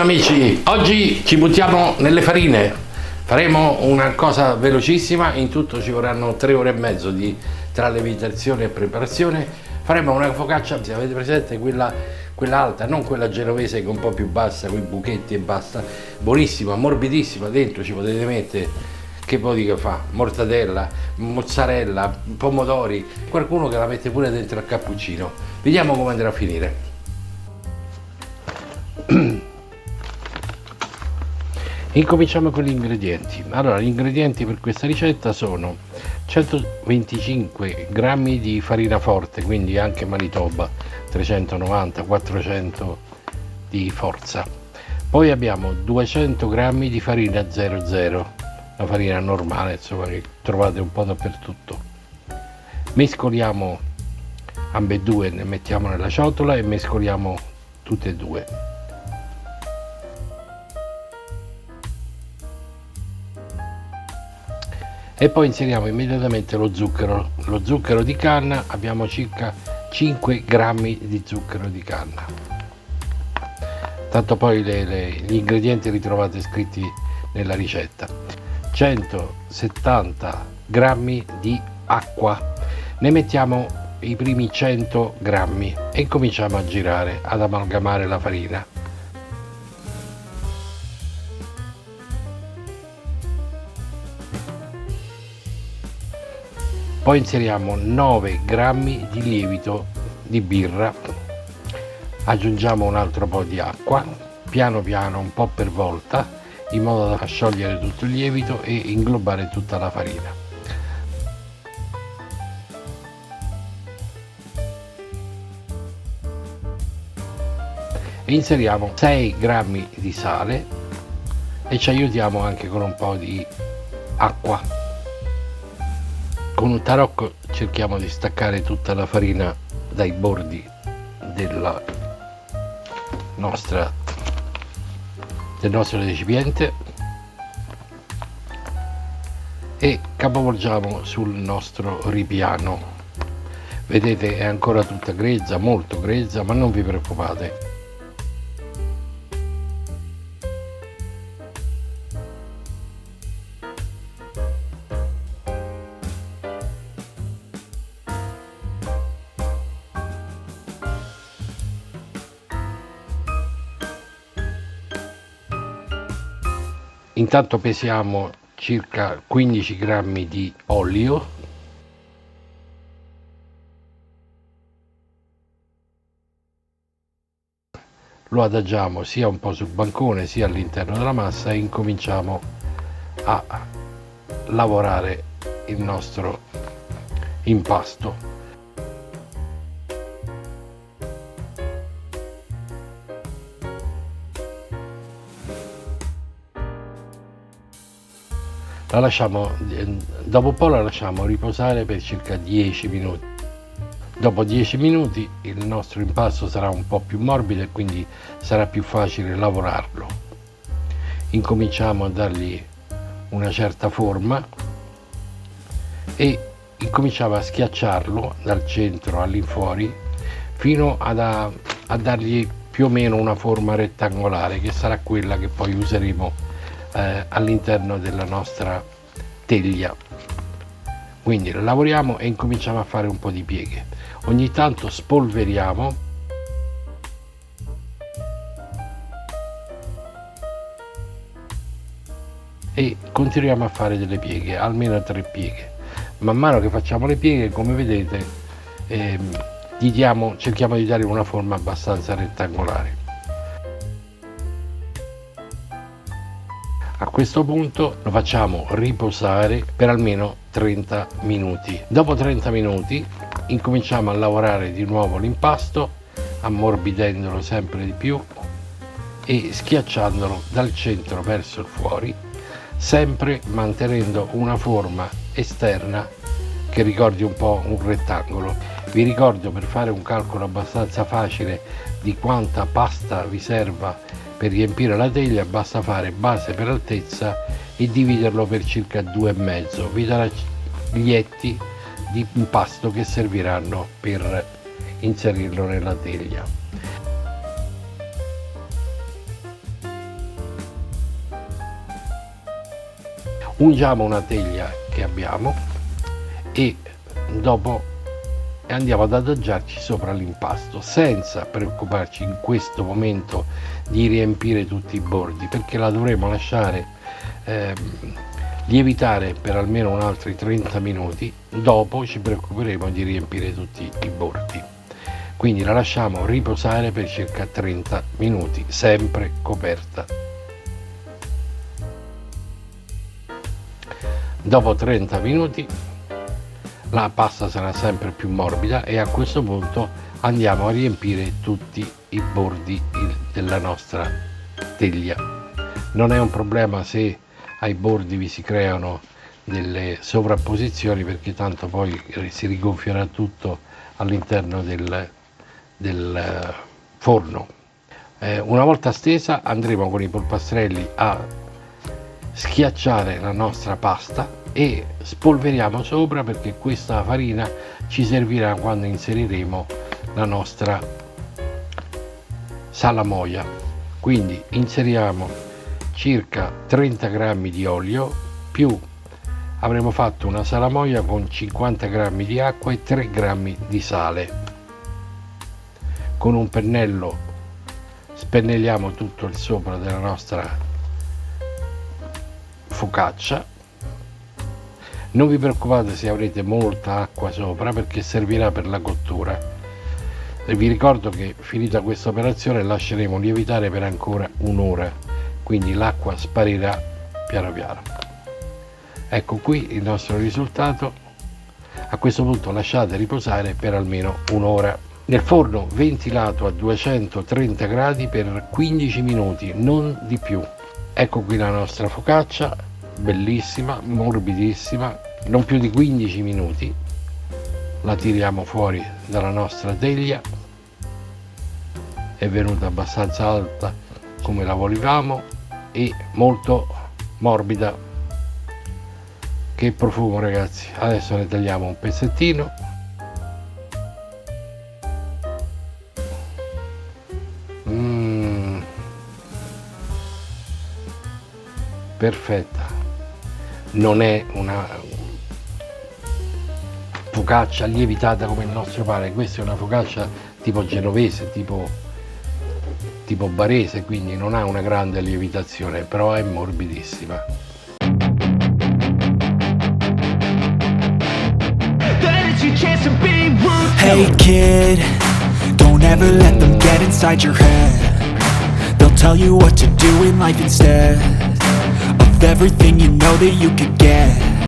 Buongiorno amici, oggi ci buttiamo nelle farine, faremo una cosa velocissima, in tutto ci vorranno 3 ore e mezzo tra lievitazione e preparazione. Faremo una focaccia, se avete presente quella alta, non quella genovese che è un po' più bassa, con i buchetti e basta, buonissima, morbidissima, dentro ci potete mettere, che poi che fa, mortadella, mozzarella, pomodori, qualcuno che la mette pure dentro al cappuccino. Vediamo come andrà a finire. Incominciamo con gli ingredienti. Allora, gli ingredienti per questa ricetta sono 125 grammi di farina forte, quindi anche Manitoba, 390-400 di forza. Poi abbiamo 200 grammi di farina 00, la farina normale, insomma, che trovate un po' dappertutto. Mescoliamo ambedue, ne mettiamo nella ciotola e mescoliamo tutte e due. E poi inseriamo immediatamente lo zucchero di canna, abbiamo circa 5 grammi di zucchero di canna. Tanto poi gli ingredienti li trovate scritti nella ricetta. 170 grammi di acqua, ne mettiamo i primi 100 grammi e cominciamo a girare, ad amalgamare la farina. Poi inseriamo 9 grammi di lievito di birra, aggiungiamo un altro po' di acqua, piano piano, un po' per volta, in modo da far sciogliere tutto il lievito e inglobare tutta la farina. E inseriamo 6 grammi di sale e ci aiutiamo anche con un po' di acqua. Con un tarocco cerchiamo di staccare tutta la farina dai bordi del nostro recipiente e capovolgiamo sul nostro ripiano. Vedete, è ancora tutta grezza, molto grezza, ma non vi preoccupate. Intanto pesiamo circa 15 grammi di olio, lo adagiamo sia un po' sul bancone sia all'interno della massa e incominciamo a lavorare il nostro impasto. Dopo un po' la lasciamo riposare per circa 10 minuti. Dopo 10 minuti il nostro impasto sarà un po' più morbido e quindi sarà più facile lavorarlo. Incominciamo a dargli una certa forma e incominciamo a schiacciarlo dal centro all'infuori fino a dargli più o meno una forma rettangolare, che sarà quella che poi useremo all'interno della nostra teglia. Quindi lavoriamo e incominciamo a fare un po' di pieghe. Ogni tanto spolveriamo e continuiamo a fare delle pieghe, almeno 3 pieghe. Man mano che facciamo le pieghe, come vedete, cerchiamo di dare una forma abbastanza rettangolare. A questo punto lo facciamo riposare per almeno 30 minuti. Dopo 30 minuti incominciamo a lavorare di nuovo l'impasto, ammorbidendolo sempre di più e schiacciandolo dal centro verso il fuori, sempre mantenendo una forma esterna che ricordi un po' un rettangolo. Vi ricordo, per fare un calcolo abbastanza facile di quanta pasta vi serva per riempire la teglia, basta fare base per altezza e dividerlo per circa 2,5. Vi darà gli etti di impasto che serviranno per inserirlo nella teglia. Ungiamo una teglia che abbiamo e dopo andiamo ad adagiarci sopra l'impasto, senza preoccuparci in questo momento di riempire tutti i bordi, perché la dovremo lasciare lievitare per almeno un altri 30 minuti. Dopo ci preoccuperemo di riempire tutti i bordi, quindi la lasciamo riposare per circa 30 minuti, sempre coperta. Dopo 30 minuti la pasta sarà sempre più morbida e a questo punto andiamo a riempire tutti i bordi della nostra teglia. Non è un problema se ai bordi vi si creano delle sovrapposizioni, perché tanto poi si rigonfierà tutto all'interno del forno. Una volta stesa andremo con i polpastrelli a schiacciare la nostra pasta e spolveriamo sopra, perché questa farina ci servirà quando inseriremo la nostra salamoia. Quindi inseriamo circa 30 grammi di olio, più avremo fatto una salamoia con 50 grammi di acqua e 3 grammi di sale. Con un pennello spennelliamo tutto il sopra della nostra focaccia. Non vi preoccupate se avrete molta acqua sopra, perché servirà per la cottura. E vi ricordo che finita questa operazione lasceremo lievitare per ancora un'ora, quindi l'acqua sparirà piano piano. Ecco qui il nostro risultato. A questo punto lasciate riposare per almeno un'ora nel forno ventilato a 230 gradi per 15 minuti, non di più. Ecco qui la nostra focaccia, bellissima, morbidissima, non più di 15 minuti. La tiriamo fuori dalla nostra teglia, è venuta abbastanza alta come la volevamo e molto morbida. Che profumo, ragazzi! Adesso ne tagliamo un pezzettino. Perfetta. Non è una focaccia lievitata come il nostro pane, questa è una focaccia tipo genovese, tipo barese, quindi non ha una grande lievitazione, però è morbidissima. Hey kid, don't ever let them get inside your head. They'll tell you what to do in life instead of everything you know that you could get.